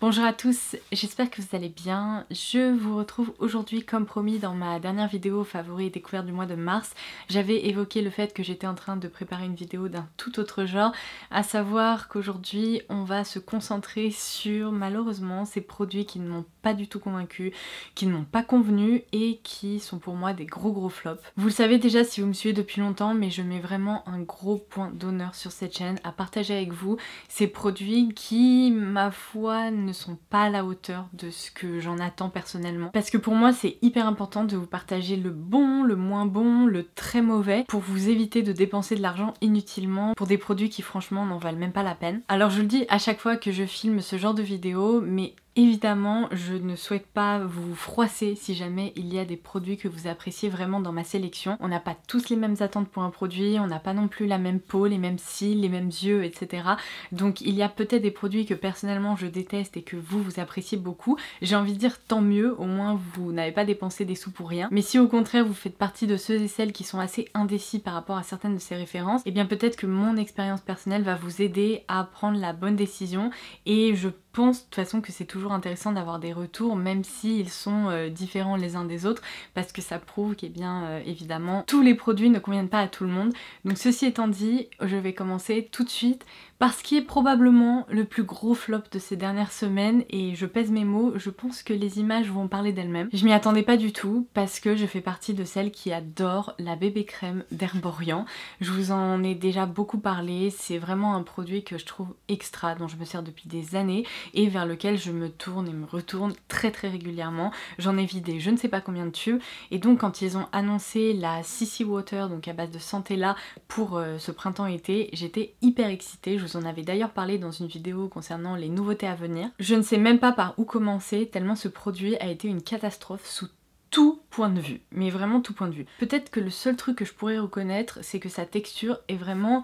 Bonjour à tous, j'espère que vous allez bien. Je vous retrouve aujourd'hui comme promis dans ma dernière vidéo favoris et découverte du mois de mars. J'avais évoqué le fait que j'étais en train de préparer une vidéo d'un tout autre genre, à savoir qu'aujourd'hui on va se concentrer sur malheureusement ces produits qui ne m'ont pas du tout convaincue, qui ne m'ont pas convenu et qui sont pour moi des gros flops. Vous le savez déjà si vous me suivez depuis longtemps, mais je mets vraiment un gros point d'honneur sur cette chaîne à partager avec vous ces produits qui, ma foi, ne sont pas à la hauteur de ce que j'en attends personnellement. Parce que pour moi c'est hyper important de vous partager le bon, le moins bon, le très mauvais, pour vous éviter de dépenser de l'argent inutilement pour des produits qui franchement n'en valent même pas la peine. Alors je le dis à chaque fois que je filme ce genre de vidéo, mais évidemment, je ne souhaite pas vous froisser si jamais il y a des produits que vous appréciez vraiment dans ma sélection. On n'a pas tous les mêmes attentes pour un produit, on n'a pas non plus la même peau, les mêmes cils, les mêmes yeux, etc. Donc il y a peut-être des produits que personnellement je déteste et que vous appréciez beaucoup. J'ai envie de dire tant mieux, au moins vous n'avez pas dépensé des sous pour rien. Mais si au contraire vous faites partie de ceux et celles qui sont assez indécis par rapport à certaines de ces références, et bien peut-être que mon expérience personnelle va vous aider à prendre la bonne décision. Et je pense de toute façon que c'est toujours intéressant d'avoir des retours, même s'ils sont différents les uns des autres, parce que ça prouve qu'eh bien évidemment tous les produits ne conviennent pas à tout le monde. Donc ceci étant dit, je vais commencer tout de suite par ce qui est probablement le plus gros flop de ces dernières semaines, et je pèse mes mots, je pense que les images vont parler d'elles-mêmes. Je m'y attendais pas du tout parce que je fais partie de celles qui adorent la bébé crème d'Herborian. Je vous en ai déjà beaucoup parlé, c'est vraiment un produit que je trouve extra, dont je me sers depuis des années et vers lequel je me tourne et me retourne très régulièrement. J'en ai vidé je ne sais pas combien de tubes, et donc quand ils ont annoncé la CC Water, donc à base de Centella, pour ce printemps-été, j'étais hyper excitée. Je vous en avais d'ailleurs parlé dans une vidéo concernant les nouveautés à venir. Je ne sais même pas par où commencer, tellement ce produit a été une catastrophe sous tout point de vue, mais vraiment tout point de vue. Peut-être que le seul truc que je pourrais reconnaître, c'est que sa texture est vraiment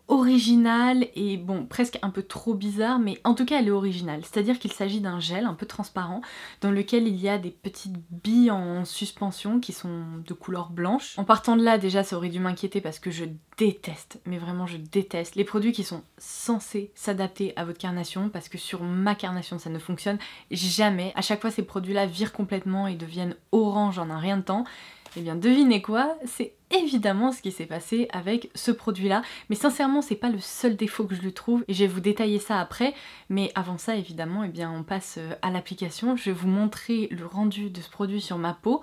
originale et bon, presque un peu trop bizarre, mais en tout cas elle est originale. C'est-à-dire qu'il s'agit d'un gel un peu transparent dans lequel il y a des petites billes en suspension qui sont de couleur blanche. En partant de là, déjà ça aurait dû m'inquiéter parce que je déteste, mais vraiment je déteste, les produits qui sont censés s'adapter à votre carnation, parce que sur ma carnation ça ne fonctionne jamais. À chaque fois ces produits-là virent complètement et deviennent orange en un rien de temps. Et bien devinez quoi, c'est évidemment ce qui s'est passé avec ce produit-là, mais sincèrement c'est pas le seul défaut que je lui trouve et je vais vous détailler ça après, mais avant ça évidemment eh bien on passe à l'application. Je vais vous montrer le rendu de ce produit sur ma peau.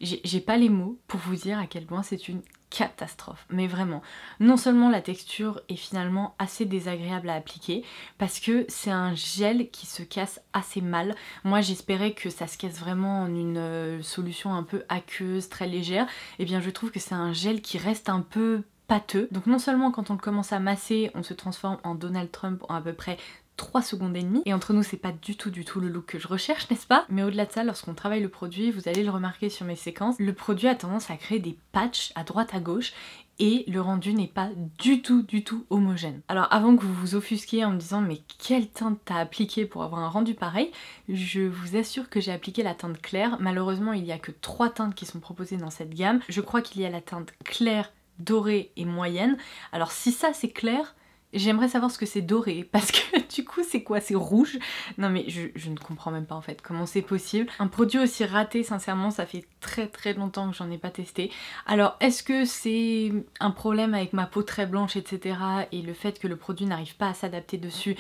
J'ai pas les mots pour vous dire à quel point c'est une catastrophe, mais vraiment. Non seulement la texture est finalement assez désagréable à appliquer, parce que c'est un gel qui se casse assez mal. Moi j'espérais que ça se casse vraiment en une solution un peu aqueuse, très légère, et bien je trouve que c'est un gel qui reste un peu pâteux. Donc non seulement quand on le commence à masser, on se transforme en Donald Trump en à peu près 3 secondes et demie, et entre nous c'est pas du tout le look que je recherche, n'est-ce pas? Mais au-delà de ça, lorsqu'on travaille le produit, vous allez le remarquer sur mes séquences, le produit a tendance à créer des patchs à droite à gauche et le rendu n'est pas du tout homogène. Alors avant que vous vous offusquiez en me disant mais quelle teinte t'as appliqué pour avoir un rendu pareil, je vous assure que j'ai appliqué la teinte claire. Malheureusement il n'y a que 3 teintes qui sont proposées dans cette gamme. Je crois qu'il y a la teinte claire, dorée et moyenne. Alors si ça c'est clair, j'aimerais savoir ce que c'est doré, parce que du coup c'est quoi? C'est rouge? Non mais je ne comprends même pas en fait comment c'est possible. Un produit aussi raté, sincèrement ça fait très longtemps que j'en ai pas testé. Alors est-ce que c'est un problème avec ma peau très blanche etc. et le fait que le produit n'arrive pas à s'adapter dessus?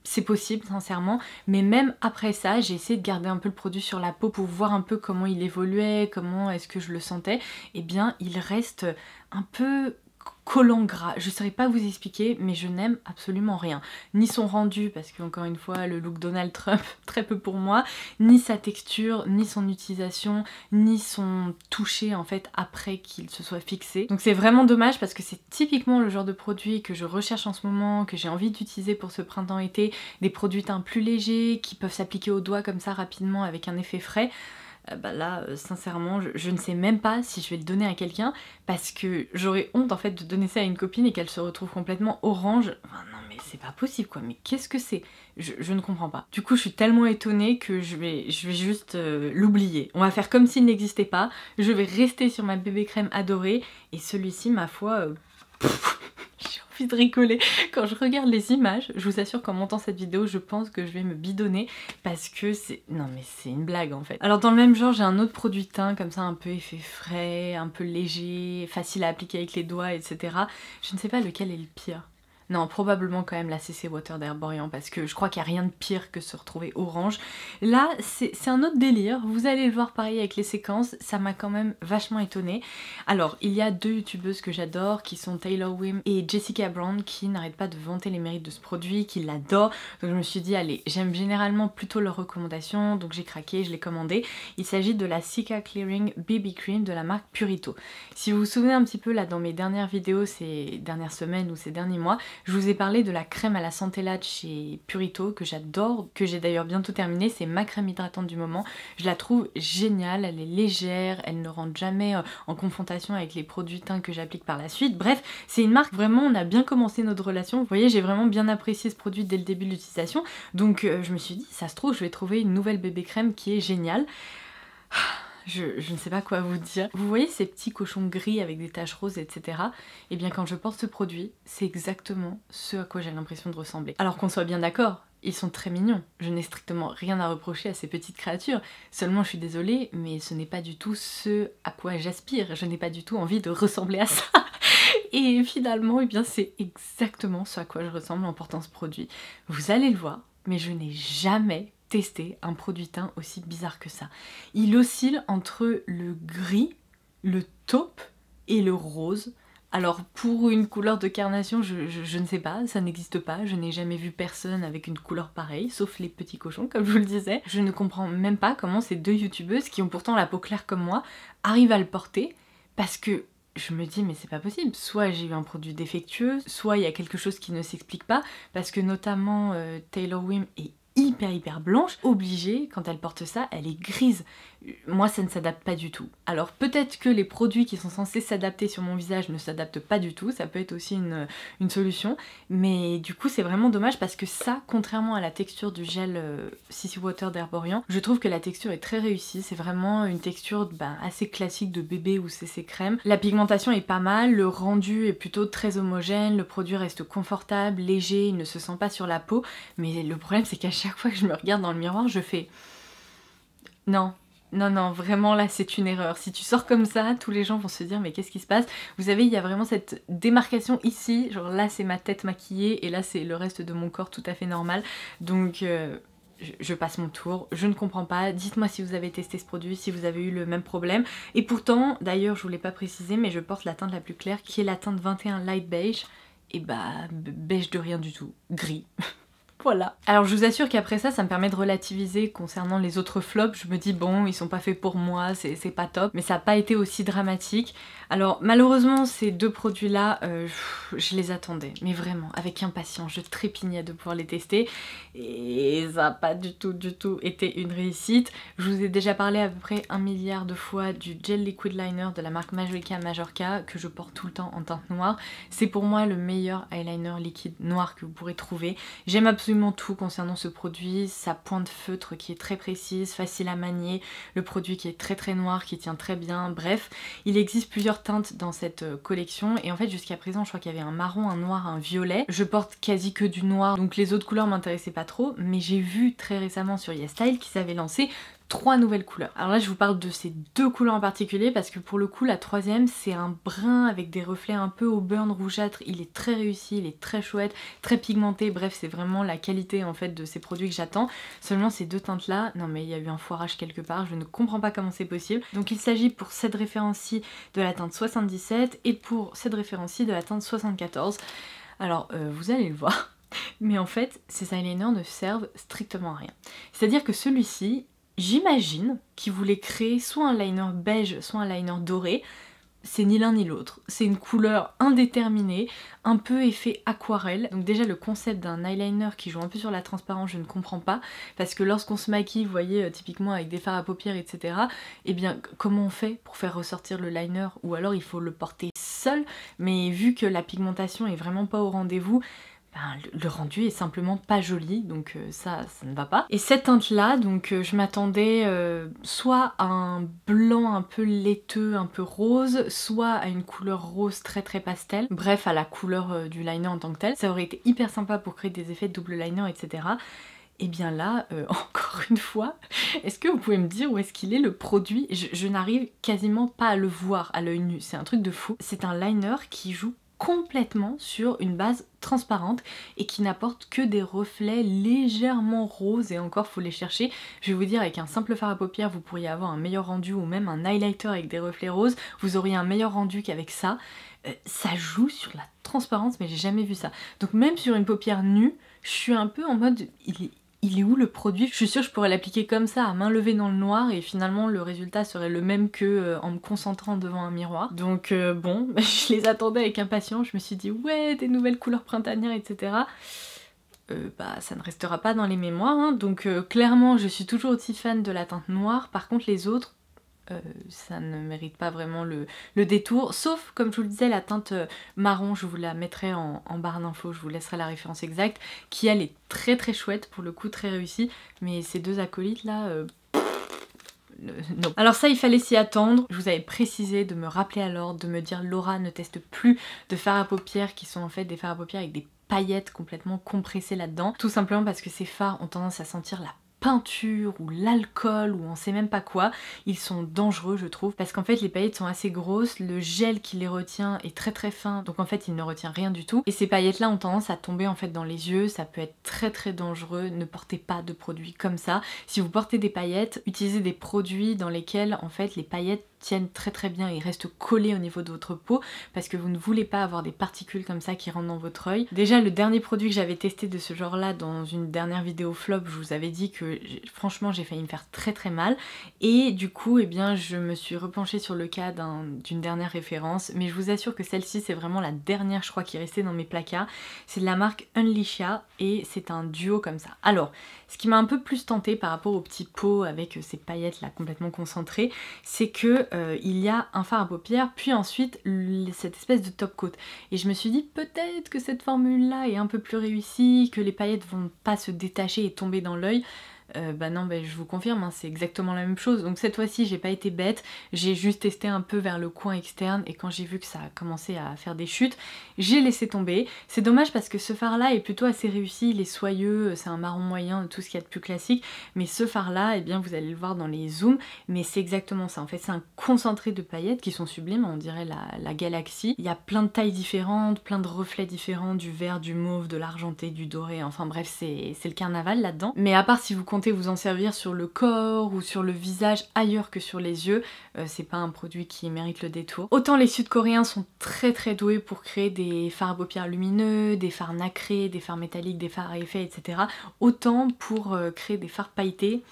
C'est possible sincèrement, mais même après ça j'ai essayé de garder un peu le produit sur la peau pour voir un peu comment il évoluait, comment est-ce que je le sentais. Et bien il reste un peu collant gras, je saurais pas vous expliquer, mais je n'aime absolument rien. Ni son rendu, parce que encore une fois le look Donald Trump, très peu pour moi, ni sa texture, ni son utilisation, ni son toucher en fait après qu'il se soit fixé. Donc c'est vraiment dommage parce que c'est typiquement le genre de produit que je recherche en ce moment, que j'ai envie d'utiliser pour ce printemps-été, des produits teints plus légers, qui peuvent s'appliquer au doigt comme ça rapidement avec un effet frais. Bah là, sincèrement, je ne sais même pas si je vais le donner à quelqu'un parce que j'aurais honte en fait de donner ça à une copine et qu'elle se retrouve complètement orange. Enfin, non mais c'est pas possible quoi, mais qu'est-ce que c'est? Je ne comprends pas. Du coup je suis tellement étonnée que je vais juste l'oublier. On va faire comme s'il n'existait pas, je vais rester sur ma bébé crème adorée et celui-ci ma foi... J'ai envie de rigoler. Quand je regarde les images, je vous assure qu'en montant cette vidéo, je pense que je vais me bidonner parce que c'est... Non mais c'est une blague en fait. Alors dans le même genre, j'ai un autre produit teint comme ça, un peu effet frais, un peu léger, facile à appliquer avec les doigts, etc. Je ne sais pas lequel est le pire. Non, probablement quand même la CC Water d'Herborian parce que je crois qu'il n'y a rien de pire que se retrouver orange. Là, c'est un autre délire. Vous allez le voir pareil avec les séquences. Ça m'a quand même vachement étonnée. Alors, il y a deux youtubeuses que j'adore qui sont Taylor Wim et Jessica Brown qui n'arrêtent pas de vanter les mérites de ce produit, qui l'adorent. Donc je me suis dit, allez, j'aime généralement plutôt leurs recommandations. Donc j'ai craqué, je l'ai commandé. Il s'agit de la Cica Clearing BB Cream de la marque Purito. Si vous vous souvenez un petit peu là dans mes dernières vidéos ces dernières semaines ou ces derniers mois, je vous ai parlé de la crème à la Santé-Latte chez Purito que j'adore, que j'ai d'ailleurs bientôt terminée. C'est ma crème hydratante du moment. Je la trouve géniale, elle est légère, elle ne rentre jamais en confrontation avec les produits teints que j'applique par la suite. Bref, c'est une marque, vraiment on a bien commencé notre relation. Vous voyez, j'ai vraiment bien apprécié ce produit dès le début de l'utilisation. Donc je me suis dit, ça se trouve, je vais trouver une nouvelle bébé crème qui est géniale. Je ne sais pas quoi vous dire. Vous voyez ces petits cochons gris avec des taches roses, etc. Et bien quand je porte ce produit, c'est exactement ce à quoi j'ai l'impression de ressembler. Alors qu'on soit bien d'accord, ils sont très mignons. Je n'ai strictement rien à reprocher à ces petites créatures. Seulement je suis désolée, mais ce n'est pas du tout ce à quoi j'aspire. Je n'ai pas du tout envie de ressembler à ça. Et finalement, eh bien c'est exactement ce à quoi je ressemble en portant ce produit. Vous allez le voir, mais je n'ai jamais testé un produit teint aussi bizarre que ça. Il oscille entre le gris, le taupe et le rose. Alors pour une couleur de carnation, je ne sais pas, ça n'existe pas, je n'ai jamais vu personne avec une couleur pareille, sauf les petits cochons comme je vous le disais. Je ne comprends même pas comment ces deux youtubeuses, qui ont pourtant la peau claire comme moi, arrivent à le porter, parce que je me dis mais c'est pas possible, soit j'ai eu un produit défectueux, soit il y a quelque chose qui ne s'explique pas, parce que notamment Taylor Wim est hyper blanche, obligée, quand elle porte ça, elle est grise. Moi ça ne s'adapte pas du tout. Alors peut-être que les produits qui sont censés s'adapter sur mon visage ne s'adaptent pas du tout, ça peut être aussi une solution, mais du coup c'est vraiment dommage parce que ça, contrairement à la texture du gel CC Water d'Herborian, je trouve que la texture est très réussie, c'est vraiment une texture assez classique de bébé ou CC crème. La pigmentation est pas mal, le rendu est plutôt très homogène, le produit reste confortable, léger, il ne se sent pas sur la peau, mais le problème c'est qu'à chaque fois que je me regarde dans le miroir, je fais non. Non, vraiment là c'est une erreur. Si tu sors comme ça, tous les gens vont se dire mais qu'est-ce qui se passe? Vous savez, il y a vraiment cette démarcation ici, genre là c'est ma tête maquillée et là c'est le reste de mon corps tout à fait normal. Donc je passe mon tour, je ne comprends pas. Dites-moi si vous avez testé ce produit, si vous avez eu le même problème. Et pourtant, d'ailleurs je vous l'ai pas précisé, mais je porte la teinte la plus claire qui est la teinte 21 Light Beige. Et beige de rien du tout, gris. Voilà. Alors je vous assure qu'après ça, ça me permet de relativiser concernant les autres flops. Je me dis bon, ils sont pas faits pour moi, c'est pas top. Mais ça n'a pas été aussi dramatique. Alors malheureusement, ces deux produits-là, je les attendais. Mais vraiment, avec impatience, je trépignais de pouvoir les tester. Et ça n'a pas du tout été une réussite. Je vous ai déjà parlé à peu près 1 milliard de fois du Gel Liquid Liner de la marque Majorica Majorca que je porte tout le temps en teinte noire. C'est pour moi le meilleur eyeliner liquide noir que vous pourrez trouver. J'aime absolument tout concernant ce produit, sa pointe feutre qui est très précise, facile à manier, le produit qui est très noir, qui tient très bien, bref. Il existe plusieurs teintes dans cette collection et en fait jusqu'à présent je crois qu'il y avait un marron, un noir, un violet. Je porte quasi que du noir donc les autres couleurs m'intéressaient pas trop, mais j'ai vu très récemment sur YesStyle qu'ils avaient lancé 3 nouvelles couleurs. Alors là je vous parle de ces deux couleurs en particulier parce que pour le coup la troisième c'est un brun avec des reflets un peu au burn rougeâtre, il est très réussi, il est très chouette, très pigmenté, bref c'est vraiment la qualité en fait de ces produits que j'attends. Seulement ces deux teintes là, non mais il y a eu un foirage quelque part, je ne comprends pas comment c'est possible. Donc il s'agit pour cette référence-ci de la teinte 77 et pour cette référence-ci de la teinte 74. Alors vous allez le voir, mais en fait ces eyeliners ne servent strictement à rien. C'est-à-dire que celui-ci, j'imagine qu'ils voulaient créer soit un liner beige, soit un liner doré. C'est ni l'un ni l'autre. C'est une couleur indéterminée, un peu effet aquarelle. Donc déjà le concept d'un eyeliner qui joue un peu sur la transparence, je ne comprends pas. Parce que lorsqu'on se maquille, vous voyez, typiquement avec des fards à paupières, etc. Eh bien, comment on fait pour faire ressortir le liner? Ou alors il faut le porter seul. Mais vu que la pigmentation est vraiment pas au rendez-vous, le rendu est simplement pas joli, donc ça ne va pas. Et cette teinte là, donc je m'attendais soit à un blanc un peu laiteux, un peu rose, soit à une couleur rose très très pastel, bref à la couleur du liner en tant que tel. Ça aurait été hyper sympa pour créer des effets de double liner, etc. Et bien là, encore une fois, est-ce que vous pouvez me dire où est-ce qu'il est le produit? Je n'arrive quasiment pas à le voir à l'œil nu, c'est un truc de fou. C'est un liner qui joue complètement sur une base transparente et qui n'apporte que des reflets légèrement roses, et encore faut les chercher. Je vais vous dire, avec un simple fard à paupières vous pourriez avoir un meilleur rendu, ou même un highlighter avec des reflets roses, vous auriez un meilleur rendu qu'avec ça. Ça joue sur la transparence, mais j'ai jamais vu ça. Donc même sur une paupière nue, je suis un peu en mode, il est où le produit? Je suis sûre que je pourrais l'appliquer comme ça, à main levée dans le noir, et finalement le résultat serait le même que en me concentrant devant un miroir. Donc bon, je les attendais avec impatience, je me suis dit ouais, des nouvelles couleurs printanières, etc. Bah ça ne restera pas dans les mémoires, hein. Donc clairement je suis toujours aussi fan de la teinte noire. Par contre les autres, ça ne mérite pas vraiment le détour, sauf comme je vous le disais la teinte marron, je vous la mettrai en barre d'infos, je vous laisserai la référence exacte, qui elle est très très chouette, pour le coup très réussie, mais ces deux acolytes là, non. Alors ça il fallait s'y attendre, je vous avais précisé de me rappeler à l'ordre, de me dire Laura ne teste plus de fards à paupières qui sont en fait des fards à paupières avec des paillettes complètement compressées là-dedans, tout simplement parce que ces fards ont tendance à sentir la peinture ou l'alcool ou on sait même pas quoi. Ils sont dangereux je trouve, parce qu'en fait les paillettes sont assez grosses, le gel qui les retient est très très fin, donc en fait il ne retient rien du tout, et ces paillettes là ont tendance à tomber en fait dans les yeux, ça peut être très très dangereux. Ne portez pas de produits comme ça. Si vous portez des paillettes, utilisez des produits dans lesquels en fait les paillettes tiennent très très bien et restent collés au niveau de votre peau, parce que vous ne voulez pas avoir des particules comme ça qui rentrent dans votre œil. Déjà le dernier produit que j'avais testé de ce genre là dans une dernière vidéo flop, je vous avais dit que franchement j'ai failli me faire très très mal, et du coup eh bien je me suis repenchée sur le cas d'une dernière référence, mais je vous assure que celle-ci c'est vraiment la dernière je crois qui est restée dans mes placards. C'est de la marque Unleasha et c'est un duo comme ça. Alors ce qui m'a un peu plus tentée par rapport au petit pot avec ces paillettes là complètement concentrées, c'est que il y a un fard à paupières puis ensuite cette espèce de top coat, et je me suis dit peut-être que cette formule là est un peu plus réussie, que les paillettes vont pas se détacher et tomber dans l'œil. Bah non, bah je vous confirme, hein, c'est exactement la même chose. Donc cette fois-ci j'ai pas été bête, j'ai juste testé un peu vers le coin externe, et quand j'ai vu que ça a commencé à faire des chutes, j'ai laissé tomber. C'est dommage parce que ce fard là est plutôt assez réussi, il est soyeux, c'est un marron moyen, tout ce qu'il y a de plus classique, mais ce fard là, eh bien vous allez le voir dans les zooms, mais c'est exactement ça. En fait c'est un concentré de paillettes qui sont sublimes, on dirait la galaxie. Il y a plein de tailles différentes, plein de reflets différents, du vert, du mauve, de l'argenté, du doré, enfin bref c'est le carnaval là-dedans. Mais à part si vous comptez vous en servir sur le corps ou sur le visage ailleurs que sur les yeux, c'est pas un produit qui mérite le détour. Autant les sud-coréens sont très très doués pour créer des fards à paupières lumineux, des fards nacrés, des fards métalliques, des fards à effet, etc. Autant pour créer des fards pailletés,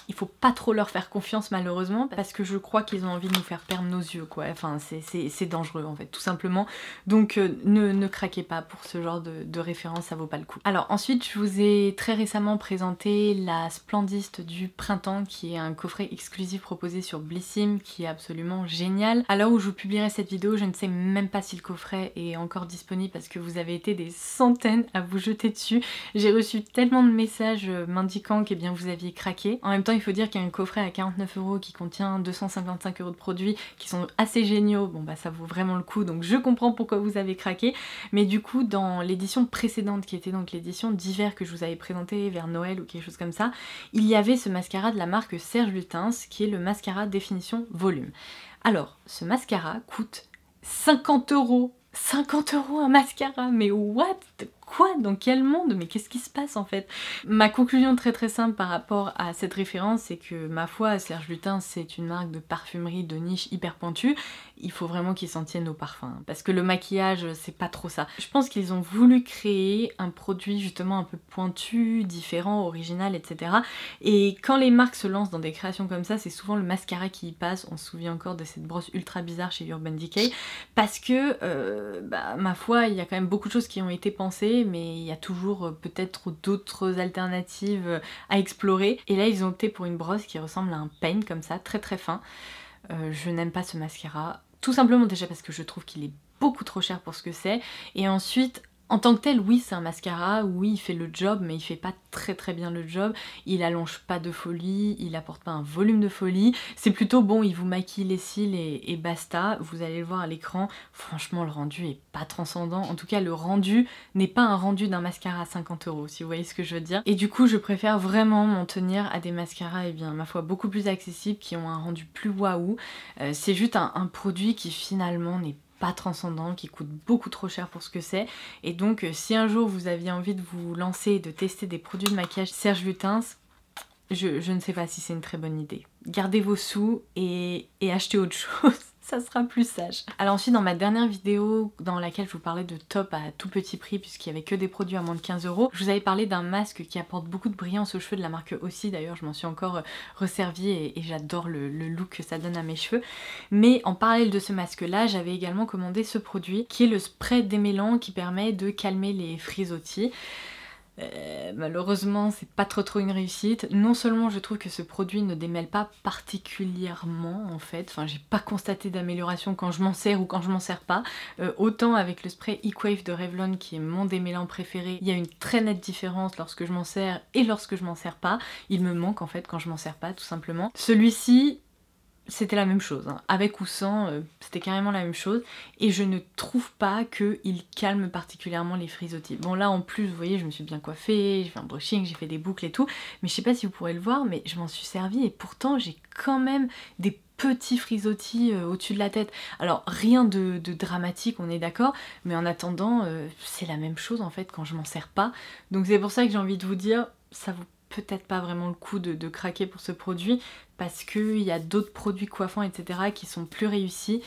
il faut pas trop leur faire confiance malheureusement, parce que je crois qu'ils ont envie de nous faire perdre nos yeux quoi, enfin c'est dangereux en fait tout simplement. Donc ne craquez pas pour ce genre de référence, ça vaut pas le coup. Alors ensuite je vous ai très récemment présenté la Splendiste du printemps, qui est un coffret exclusif proposé sur Blissim, qui est absolument génial. À l'heure où je vous publierai cette vidéo, je ne sais même pas si le coffret est encore disponible, parce que vous avez été des centaines à vous jeter dessus. J'ai reçu tellement de messages m'indiquant que vous aviez craqué. En même temps il faut dire qu'il y a un coffret à 49 € qui contient 255 € de produits qui sont assez géniaux, bon bah ça vaut vraiment le coup, donc je comprends pourquoi vous avez craqué. Mais du coup dans l'édition précédente, qui était donc l'édition d'hiver que je vous avais présentée vers Noël ou quelque chose comme ça, il y avait ce mascara de la marque Serge Lutens qui est le mascara définition volume. Alors ce mascara coûte 50 €. 50 € un mascara, mais what? Quoi? Dans quel monde? Mais qu'est-ce qui se passe en fait? Ma conclusion très très simple par rapport à cette référence, c'est que ma foi, Serge Lutens c'est une marque de parfumerie de niche hyper pointue, il faut vraiment qu'ils s'en tiennent au parfum, parce que le maquillage c'est pas trop ça. Je pense qu'ils ont voulu créer un produit justement un peu pointu, différent, original, etc. Et quand les marques se lancent dans des créations comme ça, c'est souvent le mascara qui y passe. On se souvient encore de cette brosse ultra bizarre chez Urban Decay, parce que ma foi, il y a quand même beaucoup de choses qui ont été pensées, mais il y a toujours peut-être d'autres alternatives à explorer. Et là ils ont opté pour une brosse qui ressemble à un peigne comme ça, très très fin. Je n'aime pas ce mascara, tout simplement déjà parce que je trouve qu'il est beaucoup trop cher pour ce que c'est, et ensuite En tant que tel, oui, c'est un mascara, oui, il fait le job, mais il fait pas très bien le job. Il allonge pas de folie, il apporte pas un volume de folie. C'est plutôt bon, il vous maquille les cils et basta. Vous allez le voir à l'écran, franchement, le rendu est pas transcendant. En tout cas, le rendu n'est pas un rendu d'un mascara à 50 €, si vous voyez ce que je veux dire. Et du coup, je préfère vraiment m'en tenir à des mascaras, eh bien, ma foi, beaucoup plus accessibles, qui ont un rendu plus waouh. C'est juste un produit qui finalement n'est pas transcendant, qui coûte beaucoup trop cher pour ce que c'est. Et donc si un jour vous aviez envie de vous lancer et de tester des produits de maquillage Serge Lutens, je ne sais pas si c'est une très bonne idée. Gardez vos sous et achetez autre chose. Ça sera plus sage. Alors ensuite, dans ma dernière vidéo dans laquelle je vous parlais de top à tout petit prix puisqu'il y avait que des produits à moins de 15 €, je vous avais parlé d'un masque qui apporte beaucoup de brillance aux cheveux de la marque Aussi. D'ailleurs, je m'en suis encore resservie et j'adore le look que ça donne à mes cheveux. Mais en parallèle de ce masque là, j'avais également commandé ce produit qui est le spray démêlant qui permet de calmer les frisottis. Malheureusement c'est pas trop une réussite. Non seulement je trouve que ce produit ne démêle pas particulièrement en fait, enfin j'ai pas constaté d'amélioration quand je m'en sers ou quand je m'en sers pas. Autant avec le spray Heatwave de Revlon qui est mon démêlant préféré, il y a une très nette différence lorsque je m'en sers et lorsque je m'en sers pas. Il me manque en fait quand je m'en sers pas tout simplement. Celui-ci, c'était la même chose, hein. Avec ou sans, c'était carrément la même chose, et je ne trouve pas qu'il calme particulièrement les frisottis. Bon là en plus, vous voyez, je me suis bien coiffée, j'ai fait un brushing, j'ai fait des boucles et tout, mais je sais pas si vous pourrez le voir, mais je m'en suis servie et pourtant j'ai quand même des petits frisottis au-dessus de la tête. Alors rien de dramatique, on est d'accord, mais en attendant, c'est la même chose en fait quand je m'en sers pas. Donc c'est pour ça que j'ai envie de vous dire, ça vaut peut-être pas vraiment le coup de craquer pour ce produit parce qu'il y a d'autres produits coiffants etc qui sont plus réussis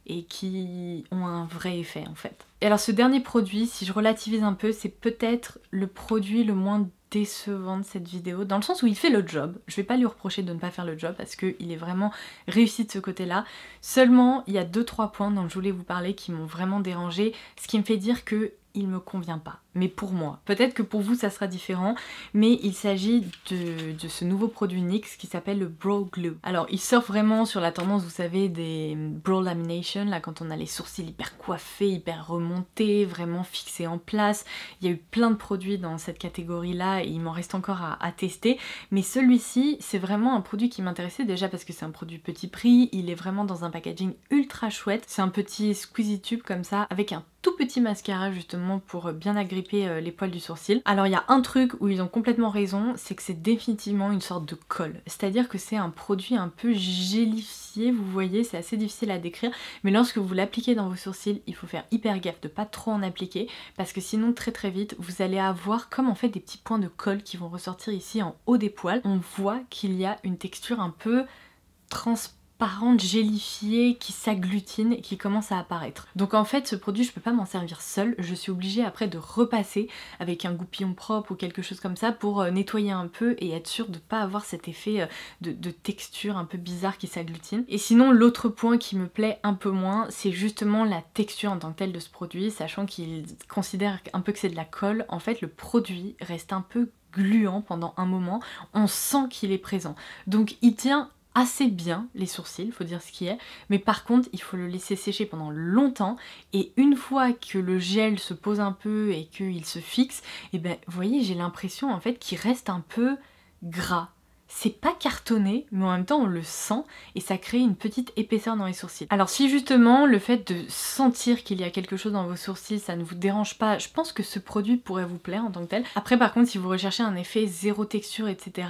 et qui ont un vrai effet en fait. Et alors ce dernier produit, si je relativise un peu, c'est peut-être le produit le moins décevant de cette vidéo, dans le sens où il fait le job. Je vais pas lui reprocher de ne pas faire le job parce qu'il est vraiment réussi de ce côté-là. Seulement, il y a 2-3 points dont je voulais vous parler qui m'ont vraiment dérangé, ce qui me fait dire que il me convient pas, mais pour moi. Peut-être que pour vous ça sera différent, mais il s'agit de ce nouveau produit NYX qui s'appelle le Brow Glue. Alors il surfe vraiment sur la tendance, vous savez, des brow lamination, là quand on a les sourcils hyper coiffés, hyper remontés, vraiment fixés en place. Il y a eu plein de produits dans cette catégorie là et il m'en reste encore à tester, mais celui-ci c'est vraiment un produit qui m'intéressait déjà parce que c'est un produit petit prix, il est vraiment dans un packaging ultra chouette, c'est un petit squeezie tube comme ça avec un tout petit mascara justement pour bien agripper les poils du sourcil. Alors il y a un truc où ils ont complètement raison, c'est que c'est définitivement une sorte de colle. C'est-à-dire que c'est un produit un peu gélifié, vous voyez, c'est assez difficile à décrire, mais lorsque vous l'appliquez dans vos sourcils, il faut faire hyper gaffe de pas trop en appliquer, parce que sinon très vite, vous allez avoir comme en fait des petits points de colle qui vont ressortir ici en haut des poils. On voit qu'il y a une texture un peu transparente, gélifiée, qui s'agglutine et qui commence à apparaître. Donc en fait ce produit je peux pas m'en servir seule, je suis obligée après de repasser avec un goupillon propre ou quelque chose comme ça pour nettoyer un peu et être sûre de pas avoir cet effet de texture un peu bizarre qui s'agglutine. Et sinon l'autre point qui me plaît un peu moins, c'est justement la texture en tant que telle de ce produit, sachant qu'il considère un peu que c'est de la colle. En fait le produit reste un peu gluant pendant un moment, on sent qu'il est présent. Donc il tient assez bien les sourcils, faut dire ce qui est, mais par contre il faut le laisser sécher pendant longtemps et une fois que le gel se pose un peu et qu'il se fixe, et ben vous voyez j'ai l'impression en fait qu'il reste un peu gras. C'est pas cartonné, mais en même temps on le sent et ça crée une petite épaisseur dans les sourcils. Alors si justement le fait de sentir qu'il y a quelque chose dans vos sourcils ça ne vous dérange pas, je pense que ce produit pourrait vous plaire en tant que tel. Après par contre si vous recherchez un effet zéro texture etc,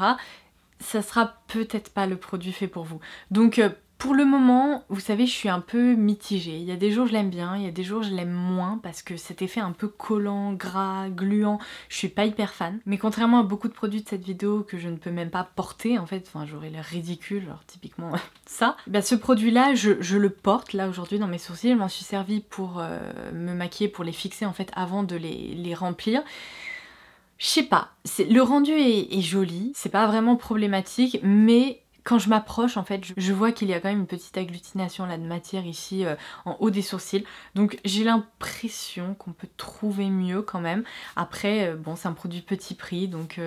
ça sera peut-être pas le produit fait pour vous. Donc pour le moment, vous savez, je suis un peu mitigée. Il y a des jours je l'aime bien, il y a des jours je l'aime moins parce que cet effet un peu collant, gras, gluant, je suis pas hyper fan. Mais contrairement à beaucoup de produits de cette vidéo que je ne peux même pas porter en fait, enfin j'aurais l'air ridicule, genre typiquement ça, bah ce produit là je le porte là aujourd'hui dans mes sourcils, je m'en suis servie pour me maquiller, pour les fixer en fait avant de les remplir. Je sais pas, le rendu est joli, c'est pas vraiment problématique, mais quand je m'approche en fait, je vois qu'il y a quand même une petite agglutination là de matière ici en haut des sourcils. Donc j'ai l'impression qu'on peut trouver mieux quand même. Après, bon c'est un produit petit prix, donc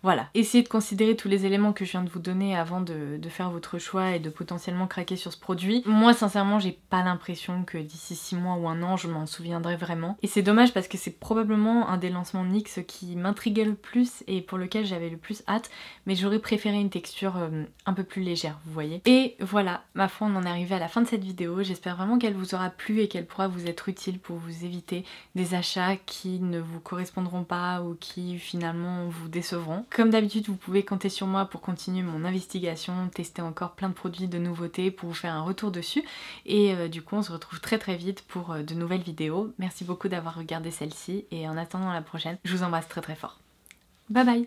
Voilà, essayez de considérer tous les éléments que je viens de vous donner avant de faire votre choix et de potentiellement craquer sur ce produit. Moi sincèrement j'ai pas l'impression que d'ici 6 mois ou un an je m'en souviendrai vraiment. Et c'est dommage parce que c'est probablement un des lancements NYX qui m'intriguait le plus et pour lequel j'avais le plus hâte, mais j'aurais préféré une texture un peu plus légère, vous voyez. Et voilà, ma foi on en est arrivé à la fin de cette vidéo, j'espère vraiment qu'elle vous aura plu et qu'elle pourra vous être utile pour vous éviter des achats qui ne vous correspondront pas ou qui finalement vous décevront. Comme d'habitude, vous pouvez compter sur moi pour continuer mon investigation, tester encore plein de produits de nouveautés pour vous faire un retour dessus. Et du coup, on se retrouve très très vite pour de nouvelles vidéos. Merci beaucoup d'avoir regardé celle-ci et en attendant la prochaine, je vous embrasse très très fort. Bye bye!